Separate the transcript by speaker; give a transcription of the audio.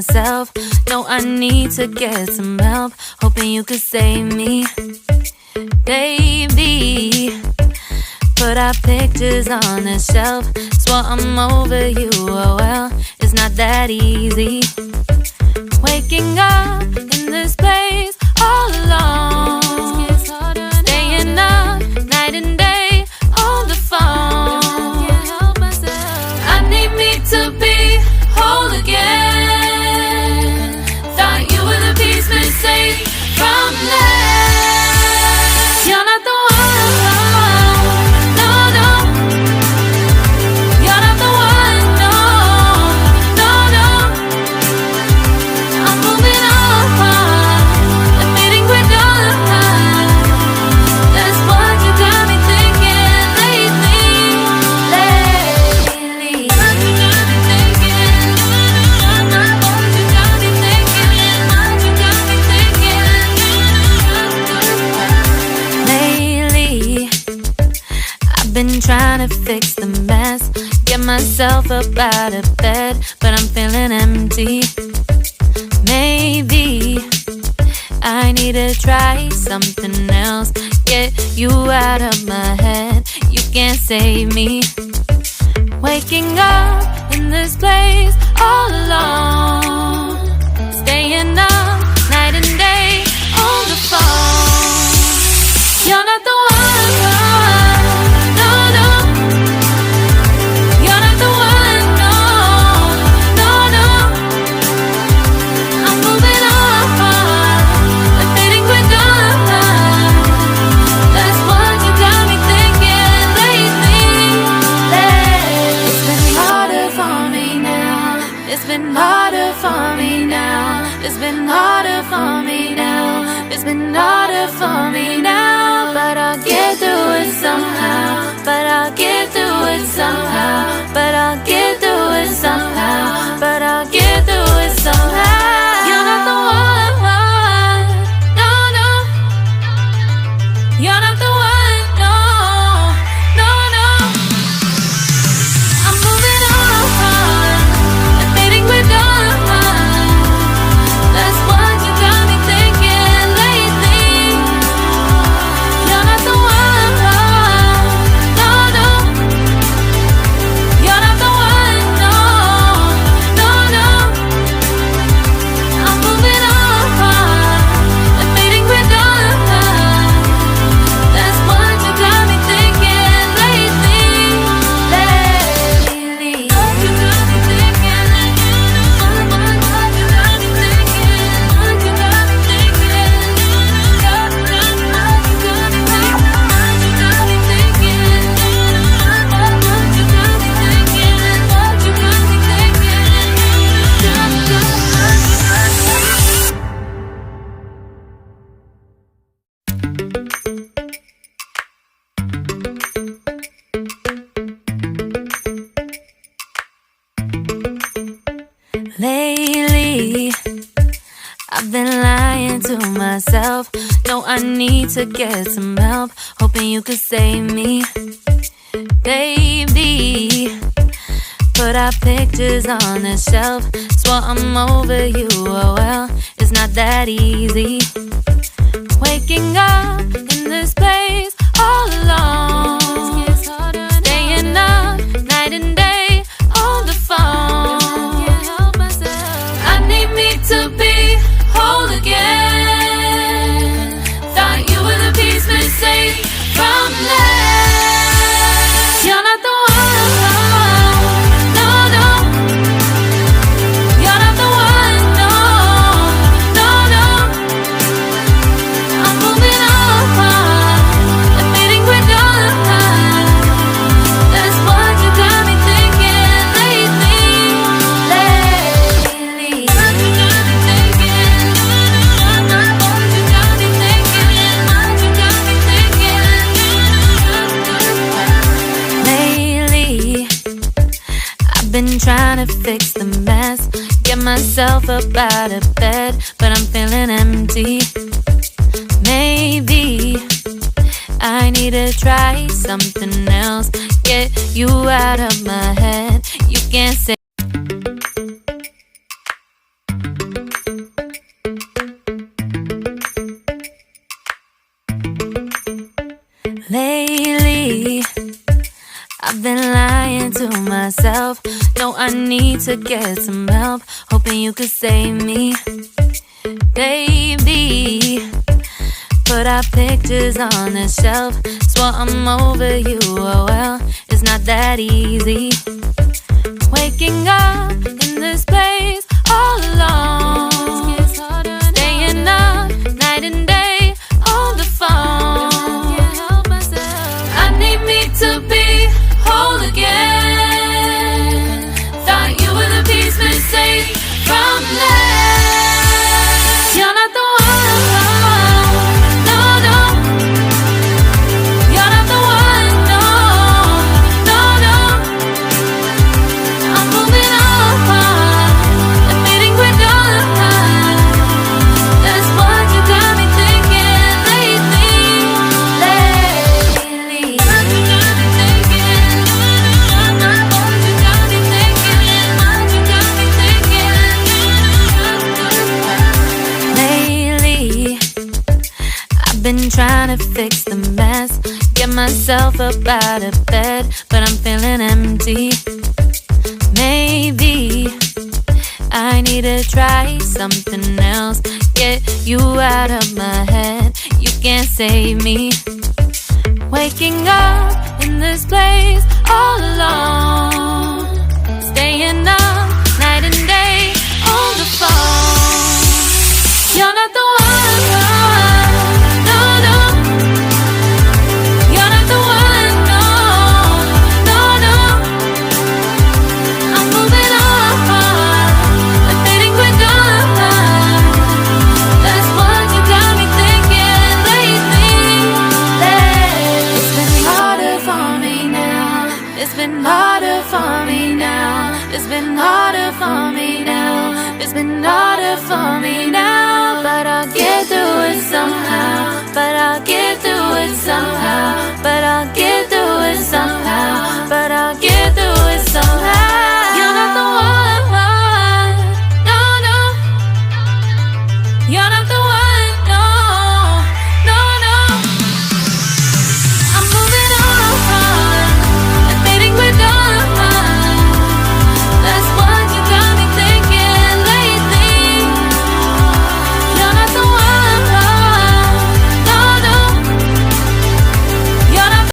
Speaker 1: myself. No, I need to get some help. Hoping you could save me, baby. Put our pictures on the shelf. Swore I'm over you, oh well, it's not that easy. Waking up in this place all alone, staying up night and day on the phone. I need me to be whole again. Thought you were the piece missing from last. You're not the one. Been trying to fix the mess, get myself up out of bed, but I'm feeling empty. Maybe I need to try something else. Get you out of my head, you can't save me. Waking up in this place all alone, staying up night and day on the phone. You're not the one. It's been harder for me now. It's been harder for me now. It's been harder for me now. But I'll get through it somehow. But I'll get through it somehow. But I'll get through it somehow. But I'll get through it somehow. You're not the one. No, no. You're not the one. No, no, no. I'm moving on. Lately, I've been lying to myself. No, I need to get some help. Hoping you could save me, baby. Put our pictures on the shelf. Swore I'm over you, oh well, it's not that easy. Waking up in this place all alone, staying up night and day on the phone. To be whole again. Thought you were the piece missing from last. You're not the one. No, no. You're not the one. No, no, no. I'm moving on, admitting we're done. That's what you got me thinking lately. Been trying to fix the mess, get myself up out of bed, but I'm feeling empty. Maybe I need to try something else. Get you out of my head, you can't say. myself. No, I need to get some help. Hoping you could save me, baby. Put our pictures on the shelf. Swore I'm over you, oh well, it's not that easy. Waking up in this place all alone, staying up night and day on the phone. I need me to be whole again. Thought you were the piece missing from last. You're not the one. Been trying to fix the mess, get myself up out of bed, but I'm feeling empty. Maybe I need to try something else. Get you out of my head, you can't save me. Waking up in this place all alone, staying up night and day on the phone. You're not the one. It's been harder for me now. It's been harder for me now. It's been harder for me now. But I'll get through it somehow. But I'll get through it somehow. But I'll get through it somehow. But I'll get through it somehow. You're not the one. No, no. You're not the